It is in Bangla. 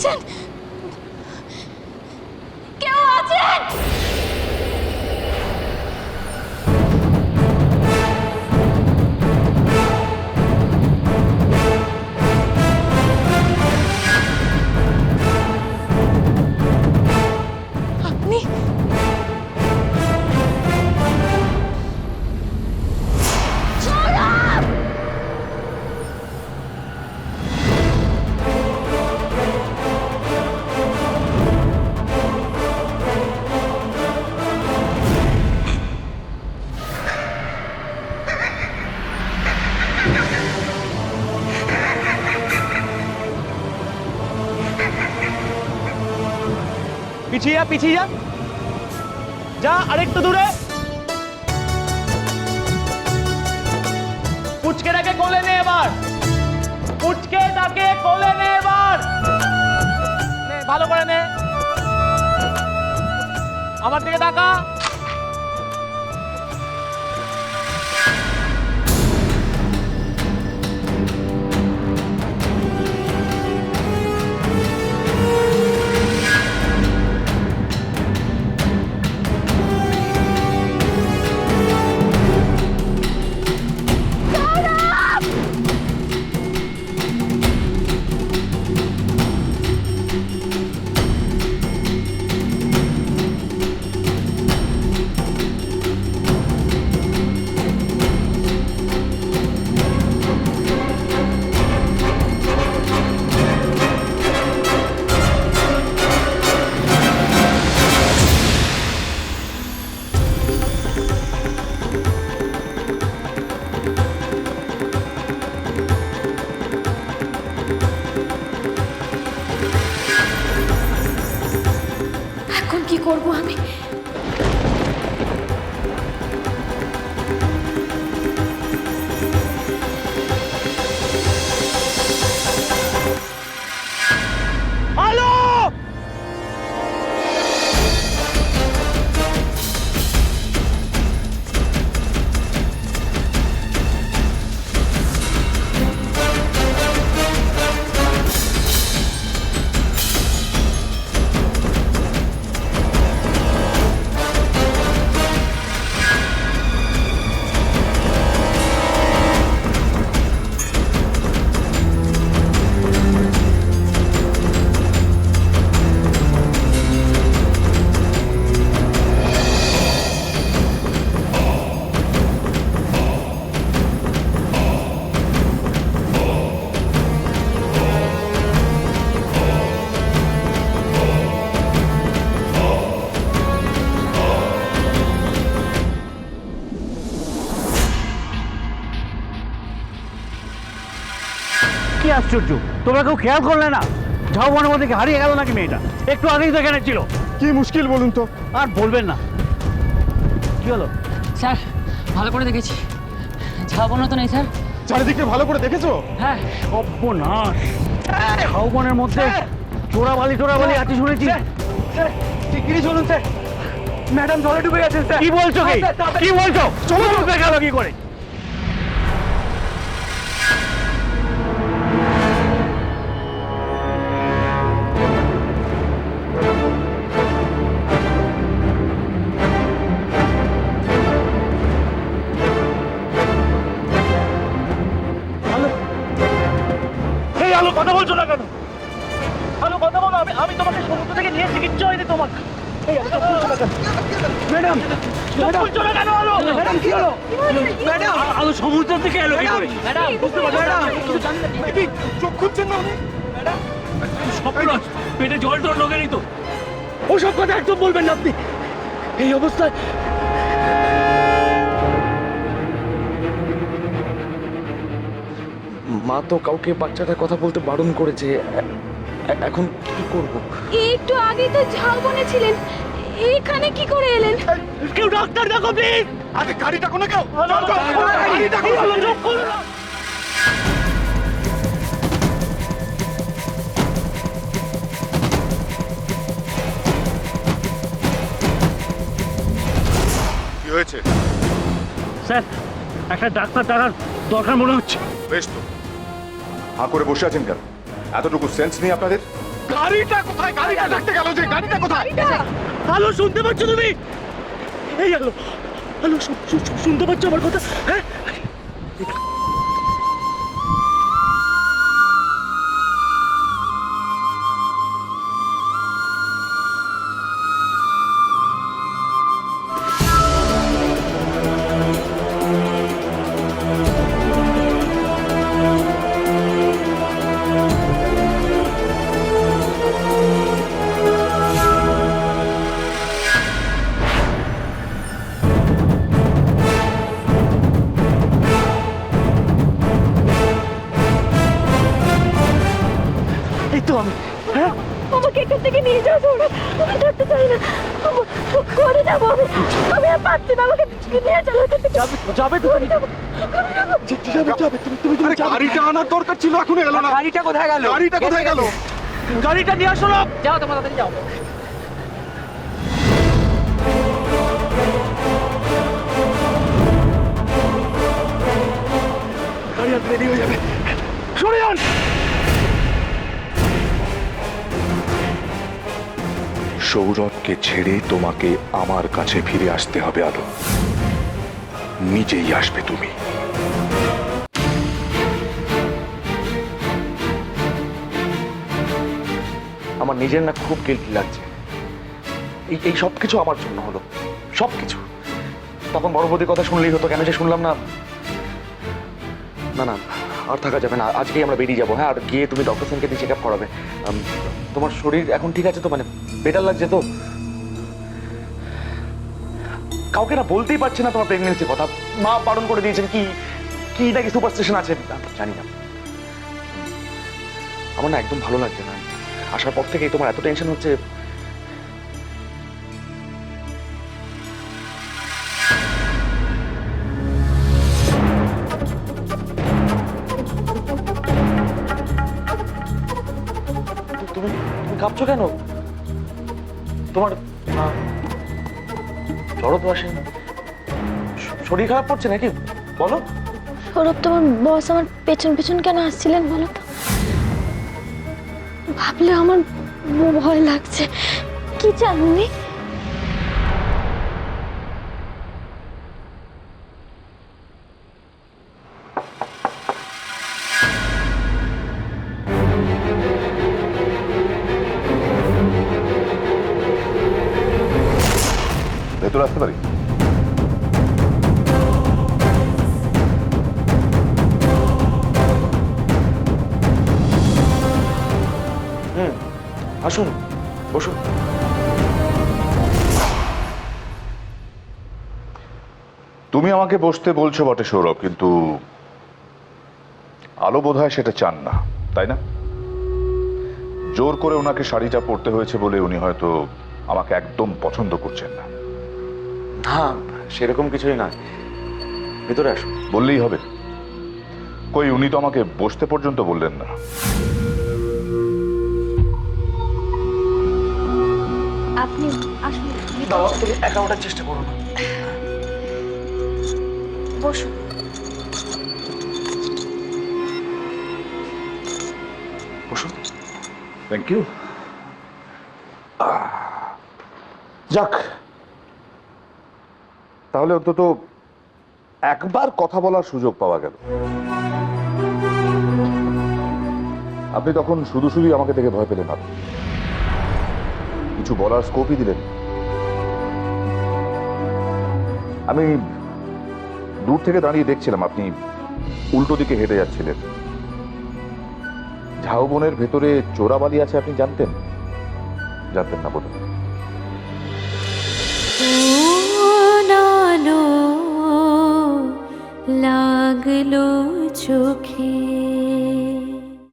আছেন? কেউ আছেন? আপনি সৌরভ! পিছিয়ে যা, পিছিয়ে যা, যা আরেকটু দূরে। পুচকে তাকে কোলে নে এবার, পুচকে তাকে কোলে নে এবার। নে, ভালো করে নে, আমার দিকে তাকা। এখন কি করব আমি? আলো! কি আশ্চর্য, তোমরা কেউ খেয়াল করলে না? ঝাউবনের মধ্যে কি হারিয়ে গেল নাকি মেয়েটা? একটু আগেই তো এখানে ছিল। কি মুশকিল বলুন তো। আর বলবেন না। কি হলো? স্যার ভালো করে দেখেছি, ঝাউবন তো নেই স্যার। চারিদিকে ভালো করে দেখেছো? হ্যাঁ সর্বনাশ! ঝাউবনের মধ্যে চোরাবালি টোরাবালি আছে শুনেছি। শিগগিরই চলুন স্যার, ম্যাডাম জলে ডুবে গেছেন স্যার। কি বলছো? কি বলছো? চলো ডুবে গেল কি করে? এই আলো, কথা বলছো না কেন? আলো, কথা বলো। আমি তোমাকে সমুদ্র থেকে নিয়ে এসেছি, কিচ্ছু হয়নি তোমার। এই আলো, চোখ খুলছো না কেন? ম্যাডাম, চোখ খুলছো না কেন? আলো, ম্যাডাম কি হলো? ম্যাডাম, আলো সমুদ্র থেকে এলো কি করে? ম্যাডাম বুঝতে পারছো? ম্যাডাম, কি চোখ খুঁজছেন না উনি? সর্বনাশ, পেটে জল টল ঢোকেনি তো? ওসব কথা একদম বলবেন না আপনি এই অবস্থায়। মা তো কাউকে বাচ্চাটার কথা বলতে বারণ করেছে। এখন কি করব? একটু আগে তো ঝাউবনে ছিলেন, এখানে কি করে এলেন? কেউ ডাক্তার দেখো প্লিজ। আগে গাড়ি ডাকো না কেউ। গাড়ি ডাকো। চোখ খুলো না। কি হয়েছে? স্যার, একটা ডাক্তার ডাকার দরকার মনে হচ্ছে। বেশ তো, হাঁ করে বসে আছেন কেন? এতটুকু সেন্স নেই আপনাদের? গাড়িটা কোথায়? গাড়িটা ডাকতে গেল যে, গাড়িটা কোথায়? আলো শুনতে পাচ্ছ তুমি? এই আলো, আলো শুনতে পাচ্ছ আমার কথা? হ্যাঁ, এই তো আমি। হ্যাঁ, আমাকে এখান থেকে নিয়ে যাও তোমরা, আমি থাকতে চাই না, করে যাবো আমি, আমি আর পাচ্ছি না, আমাকে নিয়ে চলো এখান থেকে। যাবে তো তুমি? যাবে, তুমি আরে গাড়িটা আনার দরকার ছিল, এখন এলো না। গাড়িটা কোথায় গেল? গাড়িটা কোথায় গেল? গাড়িটা নিয়ে আসো না। যাও তোমরা তাড়াতাড়ি যাও। গাড়ি আর দেরি হয়ে যাবে। সরে যান। সৌরভকে ছেড়ে তোমাকে আমার কাছে ফিরে আসতে হবে আলো। নিজেই আসবে তুমি। আমার নিজের না খুব গিল্টি লাগছে। এই সব কিছু আমার জন্য হলো, সব কিছু। তখন বড় বৌদির কথা শুনলেই হতো, কেন যে শুনলাম না। না না, আর থাকা যাবে না, আজকেই আমরা বেরিয়ে যাবো। হ্যাঁ, আর গিয়ে তুমি ডক্টর সেনকে দিয়ে চেক আপ করাবে। তোমার শরীর এখন ঠিক আছে তো? মানে বেটার লাগছে তো? কাউকে না বলতেই পারছে না তোমার প্রেগনেন্সির কথা। মা বারণ করে দিয়েছেন, কি কি নাকি সুপারস্টিশন আছে, জানি না। আমার না একদম ভালো লাগছে না। আসার পর থেকেই তোমার এত টেনশন হচ্ছে। তুমি কাঁপছো কেন? তোমার জ্বর তো আসেনি, শরীর খারাপ করছে নাকি? বলো। সৌরভ, তোমার বস আমার পেছন পেছন কেন আসছিলেন বলো তো? ভাবলে আমার ভয় লাগছে। কি চান উনি? ভেতরে আসতে পারি? আসুন, বসুন। তুমি আমাকে বসতে বলছো বটে সৌরভ, কিন্তু আলো বোধহয় সেটা চান না, তাই না? জোর করে ওনাকে শাড়িটা পরতে হয়েছে বলে উনি হয়তো আমাকে একদম পছন্দ করছেন না। না, সেরকম কিছুই না। ভিতরে আসুন। বললেই হবে? কই, উনি তো আমাকে বসতে পর্যন্ত বললেন না। আপনি আসুন, বাবা, তুমি একা ওঠার চেষ্টা করো না। বসুন। বসুন। Thank you. যাক, তাহলে অন্তত একবার কথা বলার সুযোগ পাওয়া গেল। আপনি তখন শুধু শুধুই আমাকে দেখে ভয় পেলেন না, কিছু বলার স্কোপই দিলেন। আমি দূর থেকে দাঁড়িয়ে দেখছিলাম আপনি উল্টো দিকে হেঁটে যাচ্ছিলেন। ঝাউবনের ভেতরে চোরাবালি আছে আপনি জানতেন? জানতেন না বোধ হয়। লাগলো চোখে